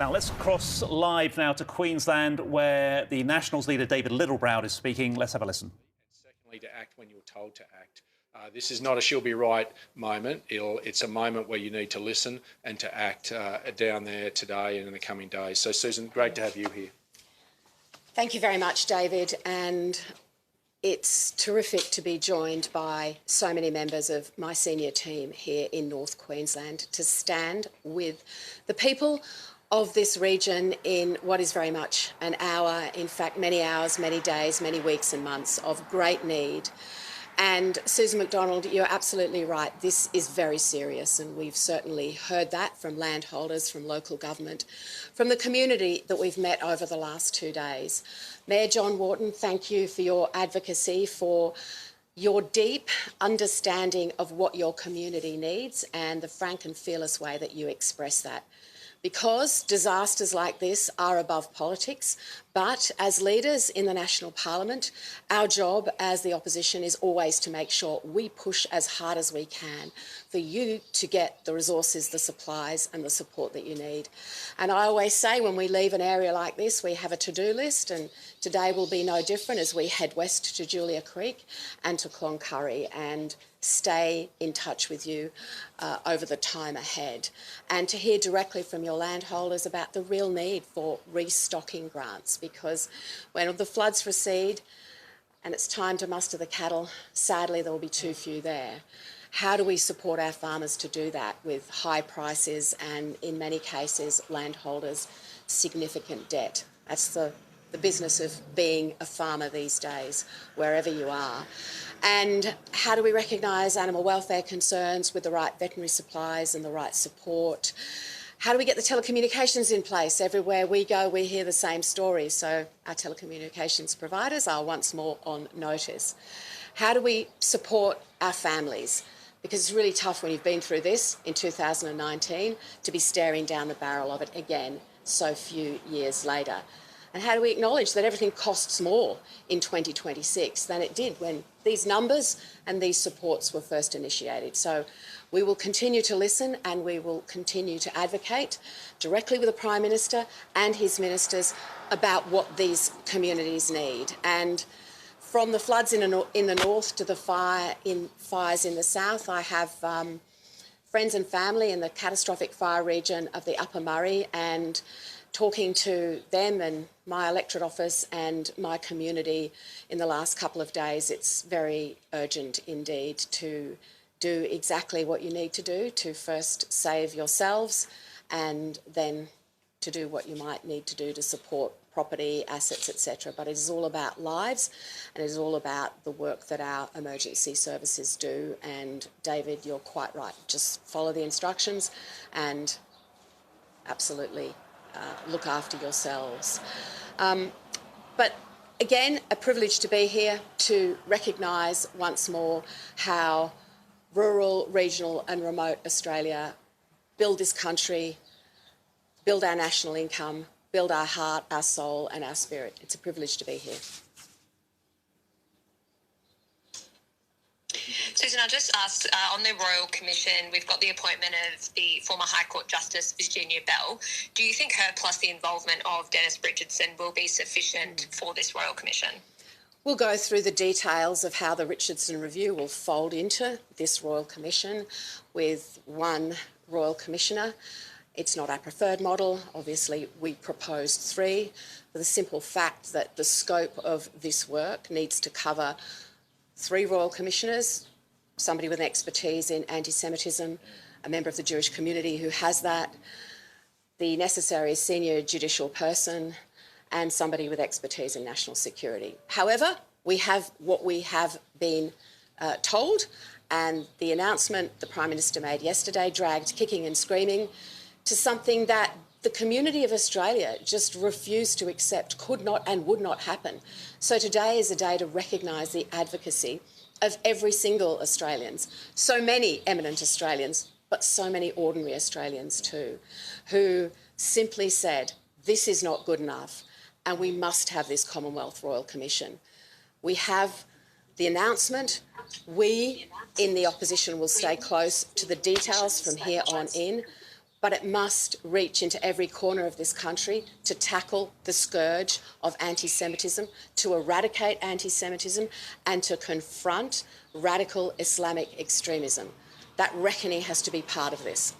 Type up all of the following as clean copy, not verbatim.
Now, let's cross live now to Queensland, where the Nationals leader David Littleproud is speaking. Let's have a listen. And secondly, to act when you're told to act. This is not a she'll be right moment. It's a moment where you need to listen and to act down there today and in the coming days. So, Susan, great to have you here. Thank you very much, David. And it's terrific to be joined by so many members of my senior team here in North Queensland to stand with the people of this region in what is very much an hour, in fact, many hours, many days, many weeks and months of great need. And Susan McDonald, you're absolutely right. This is very serious, and we've certainly heard that from landholders, from local government, from the community that we've met over the last 2 days. Mayor John Wharton, thank you for your advocacy, for your deep understanding of what your community needs and the frank and fearless way that you express that. Because disasters like this are above politics, but as leaders in the National Parliament, our job as the opposition is always to make sure we push as hard as we can for you to get the resources, the supplies and the support that you need. And I always say when we leave an area like this, we have a to-do list, and today will be no different as we head west to Julia Creek and to Cloncurry and stay in touch with you over the time ahead, and to hear directly from your landholders about the real need for restocking grants, because when the floods recede and it's time to muster the cattle, sadly there will be too few there. How do we support our farmers to do that with high prices and, in many cases, landholders' significant debt? That's the business of being a farmer these days, wherever you are. And how do we recognise animal welfare concerns with the right veterinary supplies and the right support? How do we get the telecommunications in place? Everywhere we go, we hear the same story, so our telecommunications providers are once more on notice. How do we support our families? Because it's really tough when you've been through this in 2019 to be staring down the barrel of it again so few years later. And how do we acknowledge that everything costs more in 2026 than it did when these numbers and these supports were first initiated? So we will continue to listen, and we will continue to advocate directly with the Prime Minister and his ministers about what these communities need. And from the floods in the north to the fires in the south, I have friends and family in the catastrophic fire region of the Upper Murray, and talking to them and my electorate office and my community in the last couple of days, it's very urgent indeed to do exactly what you need to do to first save yourselves and then to do what you might need to do to support property, assets, etc. But it is all about lives, and it is all about the work that our emergency services do. And David, you're quite right. Just follow the instructions and absolutely look after yourselves. But again, a privilege to be here to recognise once more how rural, regional and remote Australia build this country, build our national income, build our heart, our soul and our spirit. It's a privilege to be here. Susan, I just asked on the Royal Commission, we've got the appointment of the former High Court Justice Virginia Bell. Do you think her plus the involvement of Dennis Richardson will be sufficient for this Royal Commission? We'll go through the details of how the Richardson Review will fold into this Royal Commission with one Royal Commissioner. It's not our preferred model. Obviously, we proposed 3 for the simple fact that the scope of this work needs to cover 3 Royal Commissioners, somebody with expertise in anti-Semitism, a member of the Jewish community who has that, the necessary senior judicial person, and somebody with expertise in national security. However, we have what we have been told, and the announcement the Prime Minister made yesterday dragged kicking and screaming to something that the community of Australia just refused to accept, could not and would not happen. So today is a day to recognise the advocacy of every single Australians, so many eminent Australians, but so many ordinary Australians too, who simply said, this is not good enough and we must have this Commonwealth Royal Commission. We have the announcement. We in the opposition will stay close to the details from here on in. but it must reach into every corner of this country to tackle the scourge of anti-Semitism, to eradicate anti-Semitism, and to confront radical Islamic extremism. That reckoning has to be part of this.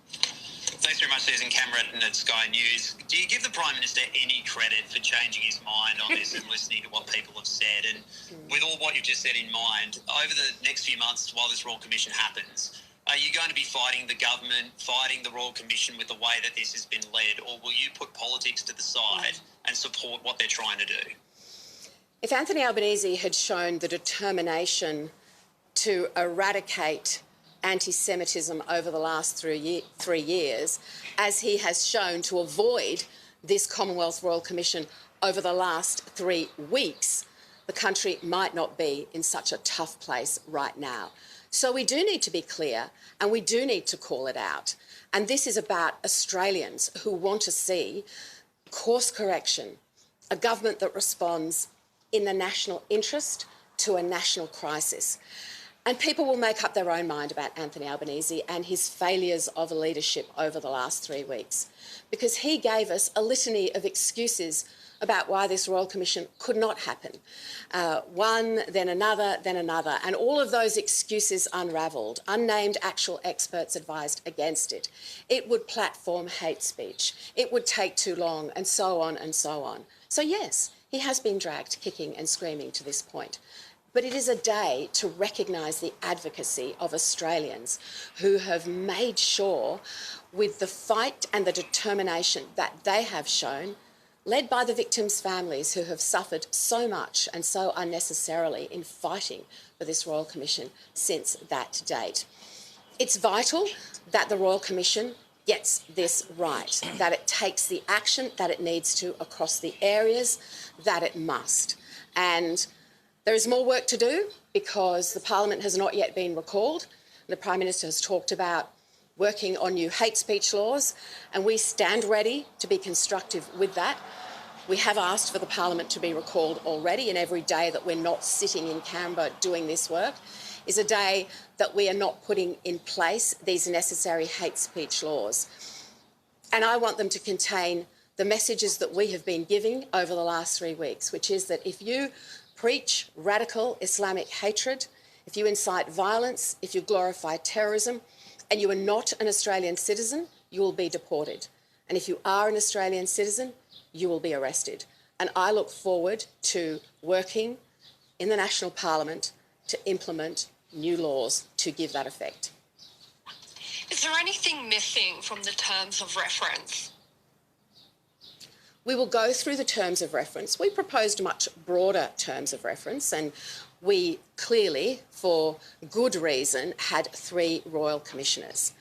Thanks very much, Susan. Cameron at Sky News. Do you give the Prime Minister any credit for changing his mind on this and listening to what people have said? And with all what you've just said in mind, over the next few months while this Royal Commission happens, are you going to be fighting the government, fighting the Royal Commission with the way that this has been led, or will you put politics to the side and support what they're trying to do? If Anthony Albanese had shown the determination to eradicate anti-Semitism over the last 3 years, as he has shown to avoid this Commonwealth Royal Commission over the last 3 weeks, the country might not be in such a tough place right now. So we do need to be clear and we do need to call it out. And this is about Australians who want to see course correction, a government that responds in the national interest to a national crisis. And people will make up their own mind about Anthony Albanese and his failures of leadership over the last 3 weeks, because he gave us a litany of excuses about why this Royal Commission could not happen. One, then another, and all of those excuses unravelled. Unnamed actual experts advised against it. It would platform hate speech. It would take too long, and so on and so on. So yes, he has been dragged kicking and screaming to this point. But it is a day to recognise the advocacy of Australians who have made sure, with the fight and the determination that they have shown, led by the victims' families who have suffered so much and so unnecessarily in fighting for this Royal Commission since that date. It's vital that the Royal Commission gets this right, that it takes the action that it needs to across the areas that it must. And there is more work to do because the Parliament has not yet been recalled. The Prime Minister has talked about working on new hate speech laws, and we stand ready to be constructive with that. We have asked for the Parliament to be recalled already, and every day that we're not sitting in Canberra doing this work is a day that we are not putting in place these necessary hate speech laws. And I want them to contain the messages that we have been giving over the last 3 weeks, which is that if you preach radical Islamic hatred, if you incite violence, if you glorify terrorism, and you are not an Australian citizen, you will be deported. And if you are an Australian citizen, you will be arrested. And I look forward to working in the National Parliament to implement new laws to give that effect. Is there anything missing from the terms of reference? We will go through the terms of reference. We proposed much broader terms of reference, and we clearly, for good reason, had 3 Royal Commissioners.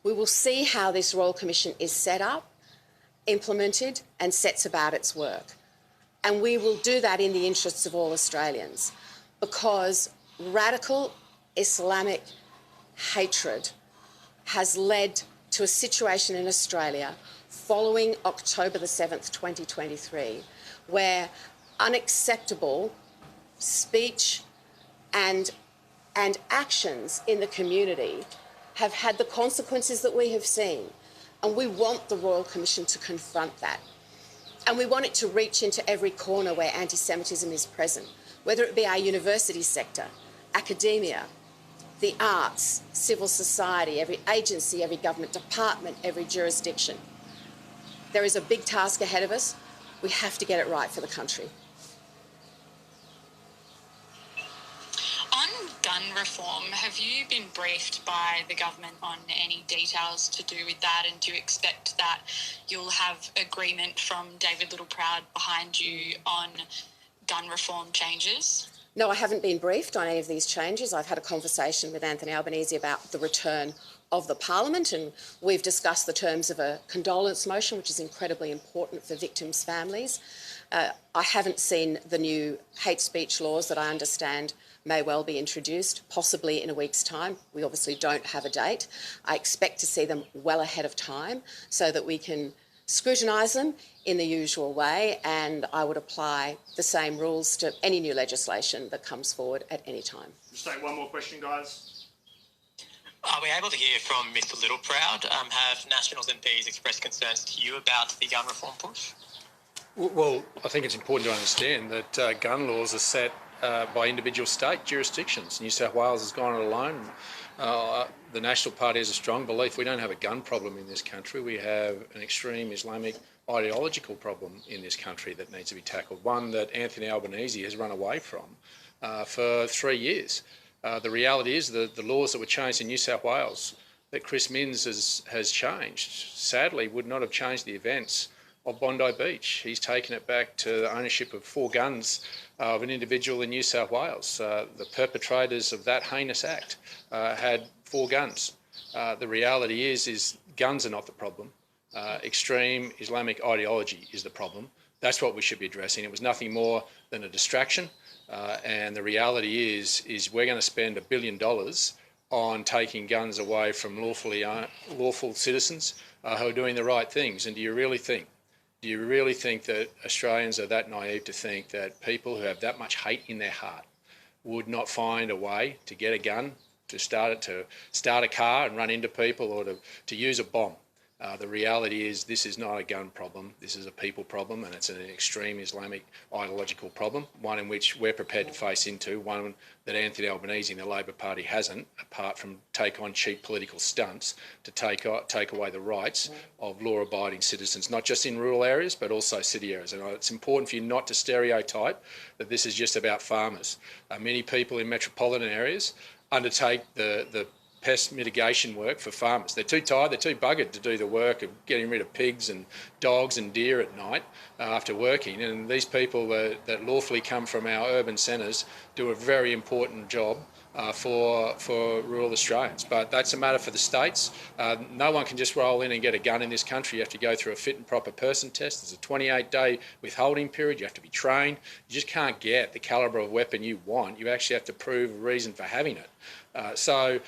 We will see how this Royal Commission is set up, implemented, and sets about its work. And we will do that in the interests of all Australians, because radical Islamic hatred has led to a situation in Australia following October the 7th, 2023, where unacceptable speech and actions in the community have had the consequences that we have seen. And we want the Royal Commission to confront that. And we want it to reach into every corner where anti-Semitism is present, whether it be our university sector, academia, the arts, civil society, every agency, every government department, every jurisdiction. There is a big task ahead of us. We have to get it right for the country. On gun reform, have you been briefed by the government on any details to do with that, and do you expect that you'll have agreement from David Littleproud behind you on gun reform changes? No, I haven't been briefed on any of these changes. I've had a conversation with Anthony Albanese about the return of the Parliament, and we've discussed the terms of a condolence motion, which is incredibly important for victims' families. I haven't seen the new hate speech laws that I understand may well be introduced, possibly in a week's time. We obviously don't have a date. I expect to see them well ahead of time so that we can scrutinise them in the usual way, and I would apply the same rules to any new legislation that comes forward at any time. Just take one more question, guys. Are we able to hear from Mr Littleproud? Have Nationals MPs expressed concerns to you about the gun reform push? Well, I think it's important to understand that gun laws are set by individual state jurisdictions. New South Wales has gone it alone. The National Party has a strong belief we don't have a gun problem in this country. We have an extreme Islamic ideological problem in this country that needs to be tackled, one that Anthony Albanese has run away from for 3 years. The reality is that the laws that were changed in New South Wales that Chris Minns has changed, sadly, would not have changed the events of Bondi Beach. He's taken it back to the ownership of 4 guns of an individual in New South Wales. The perpetrators of that heinous act had 4 guns. The reality is guns are not the problem. Extreme Islamic ideology is the problem. That's what we should be addressing. It was nothing more than a distraction. And the reality is we're going to spend $1 billion on taking guns away from lawful citizens who are doing the right things. And do you really think that Australians are that naive to think that people who have that much hate in their heart would not find a way to get a gun, to start a car and run into people, or to use a bomb? The reality is this is not a gun problem. This is a people problem, and it's an extreme Islamic ideological problem, one in which we're prepared to face into, one that Anthony Albanese and the Labor Party hasn't, apart from take on cheap political stunts to take away the rights of law-abiding citizens, not just in rural areas, but also city areas. And it's important for you not to stereotype that this is just about farmers. Many people in metropolitan areas undertake the pest mitigation work for farmers. They're too tired, they're too buggered to do the work of getting rid of pigs and dogs and deer at night after working. And these people that lawfully come from our urban centres do a very important job for rural Australians. But that's a matter for the states. No one can just roll in and get a gun in this country. You have to go through a fit and proper person test. There's a 28-day withholding period. You have to be trained. You just can't get the calibre of weapon you want. You actually have to prove a reason for having it. So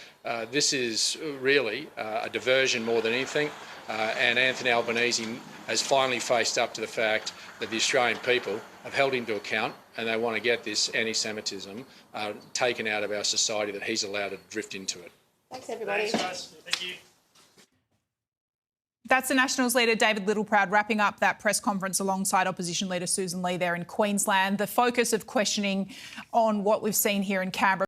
this is really a diversion more than anything. And Anthony Albanese has finally faced up to the fact that the Australian people have held him to account, and they want to get this anti-Semitism taken out of our society that he's allowed to drift into it. Thanks, everybody. Thanks, guys. Thank you. That's the Nationals leader, David Littleproud, wrapping up that press conference alongside opposition leader Sussan there in Queensland. The focus of questioning on what we've seen here in Canberra.